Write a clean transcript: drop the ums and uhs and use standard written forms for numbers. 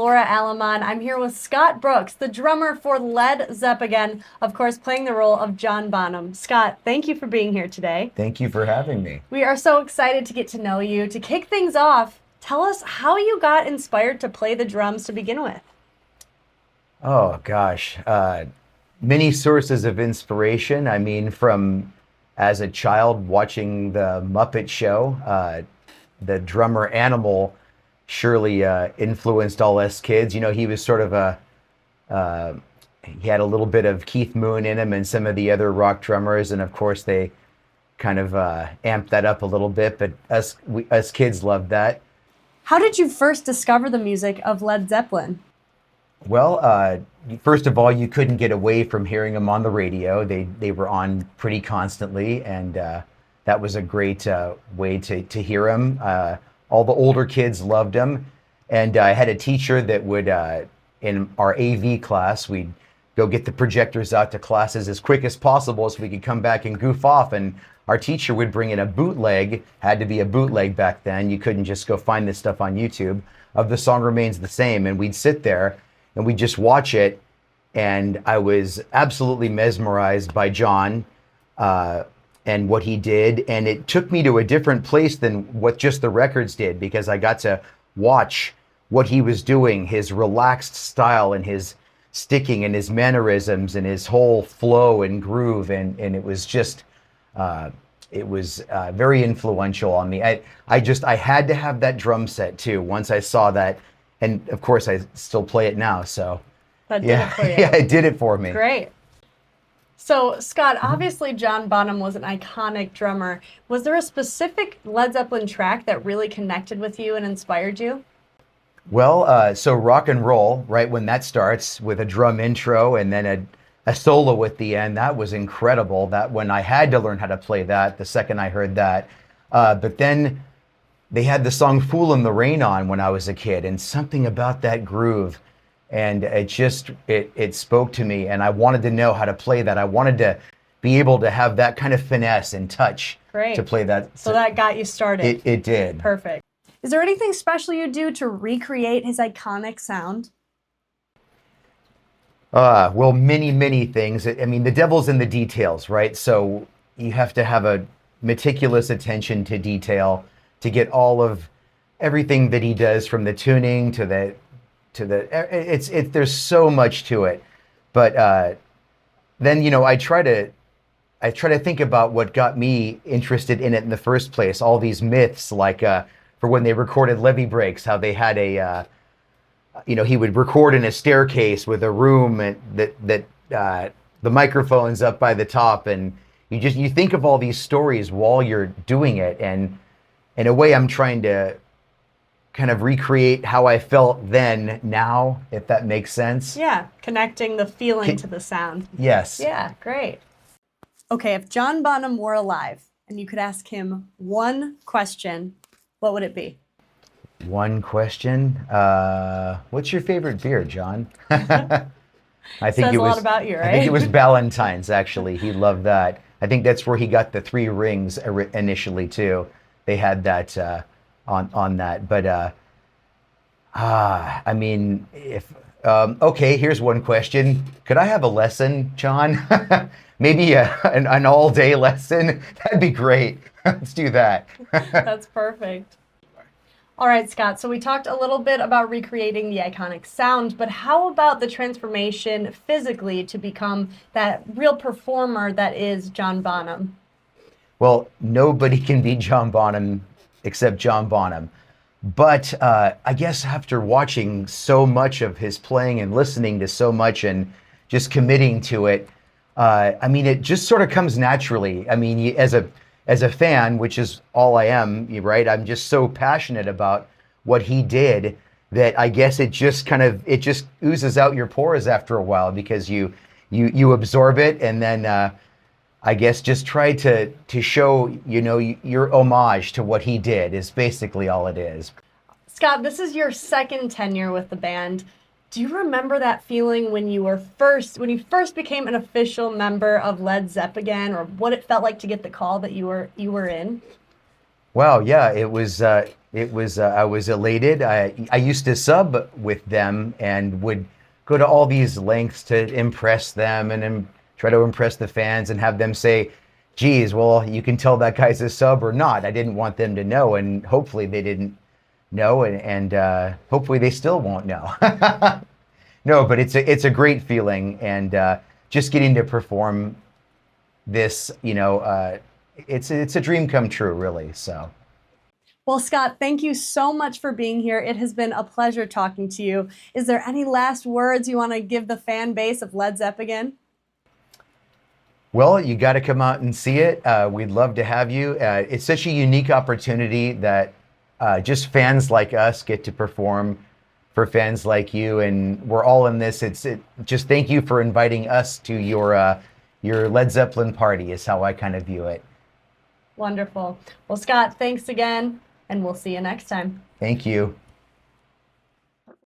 Laura Alamon. I'm here with Scott Brooks, the drummer for Led Zepagain, of course, playing the role of John Bonham. Scott, thank you for being here today. Thank you for having me. We are so excited to get to know you. To kick things off, tell us how you got inspired to play the drums to begin with. Oh gosh, many sources of inspiration. I mean, from as a child watching the Muppet Show, the drummer Animal surely influenced all us kids. You know, he was sort of he had a little bit of Keith Moon in him and some of the other rock drummers, and of course they kind of amped that up a little bit. But us kids loved that. How did you first discover the music of Led Zeppelin? Well, first of all, you couldn't get away from hearing them on the radio. They were on pretty constantly, and that was a great way to hear them. All the older kids loved them, and I had a teacher that would, in our AV class, we'd go get the projectors out to classes as quick as possible so we could come back and goof off, and our teacher would bring in a bootleg, had to be a bootleg back then, you couldn't just go find this stuff on YouTube, of The Song Remains the Same, and we'd sit there and we'd just watch it, and I was absolutely mesmerized by John and what he did, and it took me to a different place than what just the records did, because I got to watch what he was doing, his relaxed style and his sticking and his mannerisms and his whole flow and groove, and it was just it was very influential on me. I had to have that drum set too once I saw that. And of course, I still play it now. So, That did it for you. yeah, it did it for me. Great. So, Scott, obviously John Bonham was an iconic drummer. Was there a specific Led Zeppelin track that really connected with you and inspired you? Well, so rock and roll, right when that starts with a drum intro and then a solo at the end, that was incredible. That when I had to learn how to play that, the second I heard that, but then they had the song "Fool in the Rain" on when I was a kid, and something about that groove, and it spoke to me, and I wanted to know how to play that. I wanted to be able to have that kind of finesse and touch to play that. So that got you started. It did. Perfect. Is there anything special you do to recreate his iconic sound? Well, many things. I mean, the devil's in the details, right? So you have to have a meticulous attention to detail to get all of everything that he does, from the tuning to the there's so much to it. But then, you know, I try to think about what got me interested in it in the first place. All these myths, like for when they recorded Levee Breaks, how they had a you know, he would record in a staircase with a room that the microphone's up by the top, and you think of all these stories while you're doing it, and in a way I'm trying to kind of recreate how I felt then now, if that makes sense. Yeah, connecting the feeling to the sound. Yes. Yeah, great. Okay, if John Bonham were alive and you could ask him one question, what would it be? One question. What's your favorite beer, John? I think Says it a was lot about you, right? I think it was Ballantine's, actually. He loved that. I think that's where he got the 3 rings initially too. They had that on that. But I mean, if okay, here's one question. Could I have a lesson, John? Maybe an all-day lesson? That'd be great. Let's do that. That's perfect. All right, Scott, so we talked a little bit about recreating the iconic sound, but how about the transformation physically to become that real performer that is John Bonham? Well, nobody can be John Bonham except John Bonham. But I guess after watching so much of his playing and listening to so much and just committing to it, I mean, it just sort of comes naturally. I mean, as a fan, which is all I am, right? I'm just so passionate about what he did that I guess it just oozes out your pores after a while, because you absorb it, and then I guess just try to show, you know, your homage to what he did is basically all it is. Scott, this is your second tenure with the band. Do you remember that feeling when you first became an official member of Led Zepagain, or what it felt like to get the call that you were in? Wow, yeah, it was It was I was elated. I used to sub with them and would go to all these lengths to impress them and try to impress the fans and have them say, "Geez, well, you can tell that guy's a sub or not." I didn't want them to know, and hopefully they didn't know, and hopefully they still won't know. No, but it's a great feeling, and just getting to perform this, it's a dream come true, really. So. Well, Scott, thank you so much for being here. It has been a pleasure talking to you. Is there any last words you want to give the fan base of Led Zeppelin? Well, you got to come out and see it. We'd love to have you. It's such a unique opportunity that just fans like us get to perform for fans like you, and we're all in this. Just thank you for inviting us to your Led Zeppelin party. Is how I kind of view it. Wonderful. Well, Scott, thanks again, and we'll see you next time. Thank you.